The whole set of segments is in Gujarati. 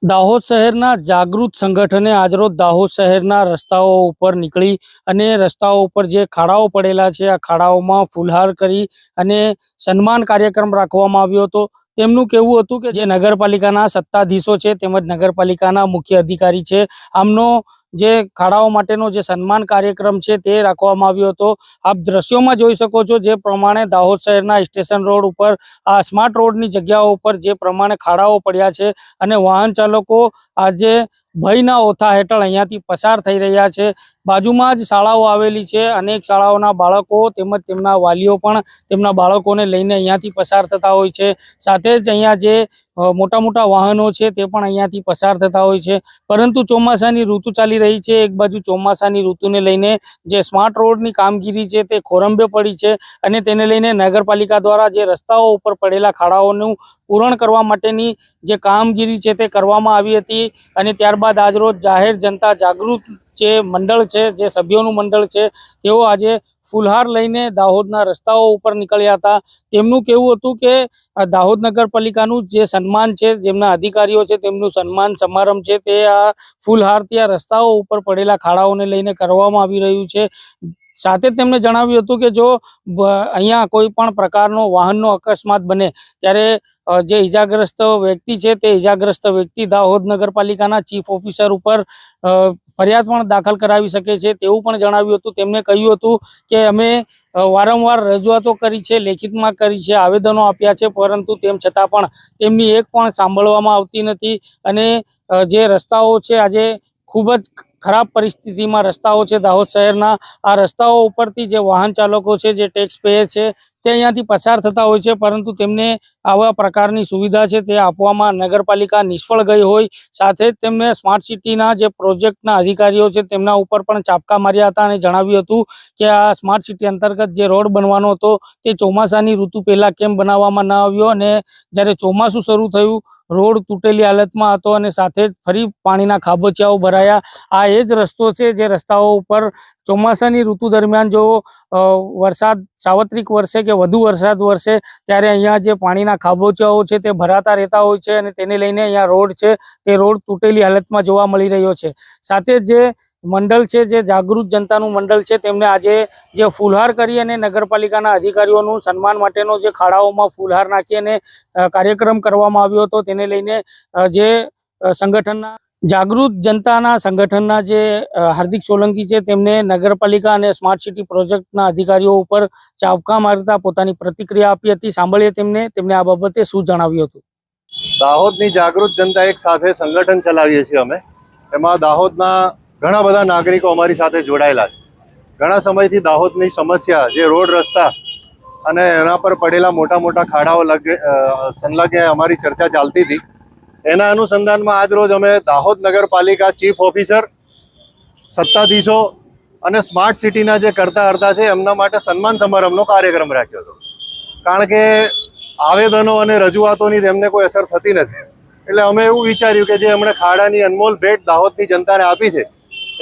દાહોદ શહેરના જાગૃત સંગઠને આજરોજ દાહોદ શહેરના રસ્તાઓ ઉપર નીકળી અને રસ્તાઓ ઉપર જે ખાડાઓ પડેલા છે આ ખાડાઓમાં ફૂલહાર કરી અને સન્માન કાર્યક્રમ રાખવામાં આવ્યો હતો। તેમનું કહેવું હતું કે જે નગરપાલિકાના સત્તાધીશો છે તેમજ નગરપાલિકાના મુખ્ય અધિકારી છે આમનો જે ખાડાઓ માટેનો જે સન્માન કાર્યક્રમ છે તે રાખવામાં આવ્યો હતો। આપ દ્રશ્યોમાં જોઈ શકો છો જે પ્રમાણે દાહોદ શહેરના સ્ટેશન રોડ ઉપર આ સ્માર્ટ રોડની જગ્યાઓ ઉપર જે પ્રમાણે ખાડાઓ પડ્યા છે અને વાહન ચાલકો આજે ભયના ઓથા હેઠળ અહીંયાથી પસાર થઈ રહ્યા છે। બાજુમાં જ શાળાઓ આવેલી છે, અનેક શાળાઓના બાળકો તેમજ તેમના વાલીઓ પણ તેમના બાળકોને લઈને અહીંયાથી પસાર થતા હોય છે। સાથે જ અહીંયા જે મોટા મોટા વાહનો છે તે પણ અહીંયાથી પસાર થતા હોય છે। પરંતુ ચોમાસાની ઋતુ ચાલી રહી છે, એક બાજુ ચોમાસાની ઋતુને લઈને જે સ્માર્ટ રોડની કામગીરી છે તે ખોરંભે પડી છે અને તેને લઈને નગરપાલિકા દ્વારા જે રસ્તાઓ ઉપર પડેલા ખાડાઓનું પૂરણ કરવા માટેની જે કામગીરી છે તે કરવામાં આવી હતી અને ત્યારબાદ આજરોજ જાહેર જનતા જાગૃત જે મંડળ છે, જે સભ્યોનું મંડળ છે, તેઓ આજે ફૂલહાર લઈને દાહોદના રસ્તાઓ ઉપર નીકળ્યા હતા। તેમનું કહેવું હતું કે દાહોદ નગરપાલિકાનું જે સન્માન છે, જેમના અધિકારીઓ છે તેમનું સન્માન સમારંભ છે તે આ ફૂલહારથી આ રસ્તાઓ ઉપર પડેલા ખાડાઓને લઈને કરવામાં આવી રહ્યું છે। સાથે તેમણે જણાવ્યું હતું કે જો અહીંયા કોઈ પણ પ્રકારનો વાહનનો અકસ્માત બને ત્યારે જે ઇજાગ્રસ્ત વ્યક્તિ છે તે ઇજાગ્રસ્ત વ્યક્તિ દાહોદ નગરપાલિકાના ચીફ ઓફિસર ઉપર ફરિયાદ પણ દાખલ કરાવી શકે છે તેવું પણ જણાવ્યું હતું। તેમણે કહ્યું હતું કે અમે વારંવાર રજૂઆતો કરી છે, લેખિતમાં કરી છે, આવેદનો આપ્યા છે, પરંતુ તેમ છતાં પણ તેમની એક પણ સાંભળવામાં આવતી નથી અને જે રસ્તાઓ છે આજે ખૂબ જ ખરાબ પરિસ્થિતિમાં રસ્તાઓ છે દાહોદ શહેરના। આ રસ્તાઓ ઉપરથી જે વાહન ચાલકો છે, જે ટેક્સ પેયર છે તે અહીંયાથી પસાર થતા હોય છે, પરંતુ તેમને આવા પ્રકારની સુવિધા છે તે આપવામાં નગરપાલિકા નિષ્ફળ ગઈ હોય। સાથે જ તેમને સ્માર્ટ સિટીના જે પ્રોજેક્ટના અધિકારીઓ છે તેમના ઉપર પણ ચાપકા માર્યા હતા અને જણાવ્યું હતું કે આ સ્માર્ટ સિટી અંતર્ગત જે રોડ બનવાનો હતો તે ચોમાસાની ઋતુ પહેલાં કેમ બનાવવામાં ન આવ્યો અને જ્યારે ચોમાસું શરૂ થયું રોડ તૂટેલી હાલતમાં હતો અને સાથે જ ફરી પાણીના ખાબોચિયાઓ ભરાયા। આ એ જ રસ્તો છે જે રસ્તાઓ ઉપર ચોમાસાની ઋતુ દરમિયાન જો વરસાદ સાર્વત્રિક વરસે કે વધુ વરસાદ વરસે ત્યારે અહીંયા જે પાણીના ખાબોચિયાઓ છે તે ભરાતા રહેતા હોય છે અને તેને લઈને અહીંયા રોડ છે તે રોડ તૂટેલી હાલતમાં જોવા મળી રહ્યો છે। સાથે જ જે મંડળ છે, જે જાગૃત જનતાનું મંડળ છે, તેમને આજે જે ફૂલહાર કરી અને નગરપાલિકાના અધિકારીઓનું સન્માન માટેનો જે ખાડાઓમાં ફૂલહાર નાખી અને કાર્યક્રમ કરવામાં આવ્યો હતો તેને લઈને જે સંગઠનના જાગૃત જનતાના સંગઠનના જે હાર્દિક સોલંકી છે તેમને નગરપાલિકા અને સ્માર્ટ સિટી પ્રોજેક્ટના અધિકારીઓ ઉપર ચાબકા મારતા પોતાની પ્રતિક્રિયા આપી હતી। સાંભળીએ તેમણે આ બાબતે શું જણાવ્યું હતું। દાહોદની જાગૃત જનતા એક સાથે સંગઠન ચલાવીએ છીએ અમે। એમાં દાહોદના ઘણા બધા નાગરિકો અમારી સાથે જોડાયેલા છે। ઘણા સમયથી દાહોદની સમસ્યા જે રોડ રસ્તા અને એના પર પડેલા મોટા મોટા ખાડાઓ સંલગ્ન અમારી ચર્ચા ચાલતી હતી। એના અનુસંધાનમાં આજ રોજ અમે દાહોદ નગરપાલિકા ચીફ ઓફિસર, સત્તાધીશો અને સ્માર્ટ સિટીના જે કરતા હરતા છે એમના માટે સન્માન સમારંભનો કાર્યક્રમ રાખ્યો હતો। કારણ કે આવેદનો અને રજૂઆતોની તેમને કોઈ અસર થતી નથી, એટલે અમે એવું વિચાર્યું કે જે એમણે ખાડાની અનમોલ ભેટ દાહોદની જનતાને આપી છે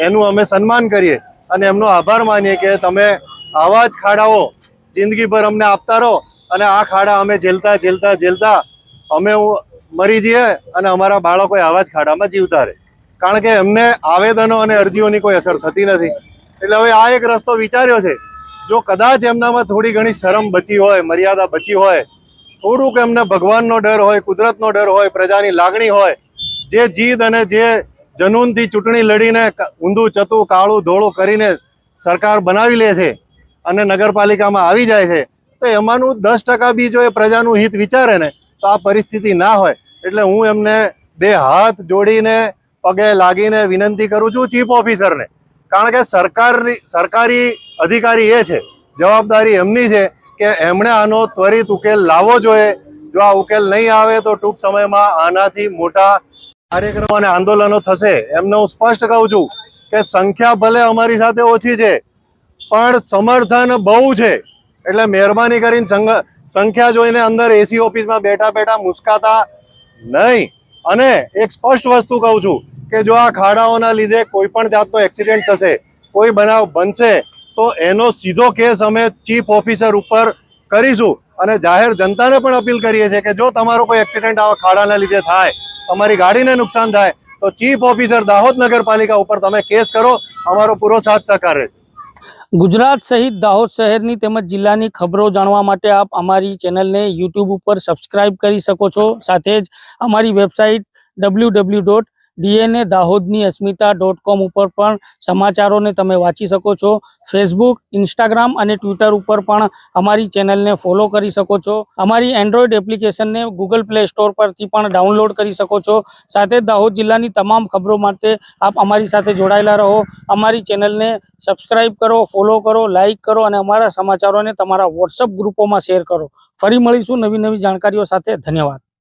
એનું અમે સન્માન કરીએ અને એમનો આભાર માનીએ કે તમે આવા જ ખાડાઓ જિંદગીભર અમને આપતા રહો અને આ ખાડા અમે ઝેલતા અમે મરી જઈએ અને અમારા બાળકો આવા જ ખાડામાં જીવતા રહે। કારણ કે એમને આવેદનો અને અરજીઓની કોઈ અસર થતી નથી। એટલે હવે આ એક રસ્તો વિચાર્યો છે, જો કદાચ એમનામાં થોડી ઘણી શરમ બચી હોય, મર્યાદા બચી હોય, થોડુંક એમને ભગવાનનો ડર હોય, કુદરતનો ડર હોય, પ્રજાની લાગણી હોય, જે જીદ અને જે જનૂનથી ચૂંટણી લડીને ઊંધું ચતું કાળું ધોળું કરીને સરકાર બનાવી લે છે અને નગરપાલિકામાં આવી જાય છે, તો એમાંનું 10% બી જો એ પ્રજાનું હિત વિચારે ને તો આ પરિસ્થિતિ ના હોય। એટલે હું એમને બે હાથ જોડીને પગે લાગીને વિનંતી કરું છું ચીફ ઓફિસરને। કારણ કે સરકારી અધિકારી એ છે, જવાબદારી એમની છે કે એમણે આનો ત્વરિત ઉકેલ લાવવો જોઈએ। જો આ ઉકેલ નહીં આવે તો ટૂંક સમયમાં આનાથી મોટા કાર્યક્રમો અને આંદોલનો થશે। એમને હું સ્પષ્ટ કહું છું કે સંખ્યા ભલે અમારી સાથે ઓછી છે પણ સમર્થન બહુ છે। એટલે મહેરબાની કરીને સંખ્યા જોઈને અંદર એસી ઓફિસમાં બેઠા મુસ્કાતા નહીં। અને એક સ્પષ્ટ વસ્તુ કહું છું કે જો આ ખાડાઓના લીધે કોઈ પણ જાતનો એક્સિડન્ટ થશે, કોઈ બનાવ બનશે તો એનો સીધો કેસ અમે ચીફ ઓફિસર ઉપર કરીશું અને જાહેર જનતાને પણ અપીલ કરીએ છીએ કે જો તમારો કોઈ એક્સિડન્ટ આવા ખાડાના લીધે થાય, તમારી ગાડીને નુકસાન થાય તો ચીફ ઓફિસર દાહોદ નગરપાલિકા ઉપર તમે કેસ કરો. અમારો પૂરો સાથ સહકાર રહેશે. ગુજરાત સહિત દાહોદ શહેરની તેમજ જિલ્લાની ખબરો જાણવા માટે આપ અમારી ચેનલને યુટ્યુબ ઉપર સબસ્ક્રાઇબ કરી શકો છો. સાથે જ અમારી વેબસાઇટ www.dnadahodniasmita.com ઉપર પણ સમાચારોને તમે વાંચી શકો છો. ફેસબુક, ઇન્સ્ટાગ્રામ અને ટ્વિટર ઉપર પણ અમારી ચેનલને ફોલો કરી શકો છો. અમારી એન્ડ્રોઈડ એપ્લિકેશનને ગૂગલ પ્લે સ્ટોર પરથી પણ ડાઉનલોડ કરી શકો છો. સાથે જ દાહોદ જિલ્લાની તમામ ખબરો માટે આપ અમારી સાથે જોડાયેલા રહો. અમારી ચેનલને સબસ્ક્રાઇબ કરો, ફોલો કરો, લાઇક કરો અને અમારા સમાચારોને તમારા વોટ્સઅપ ગ્રુપોમાં શેર કરો. ફરી મળીશું નવી નવી જાણકારીઓ સાથે. ધન્યવાદ.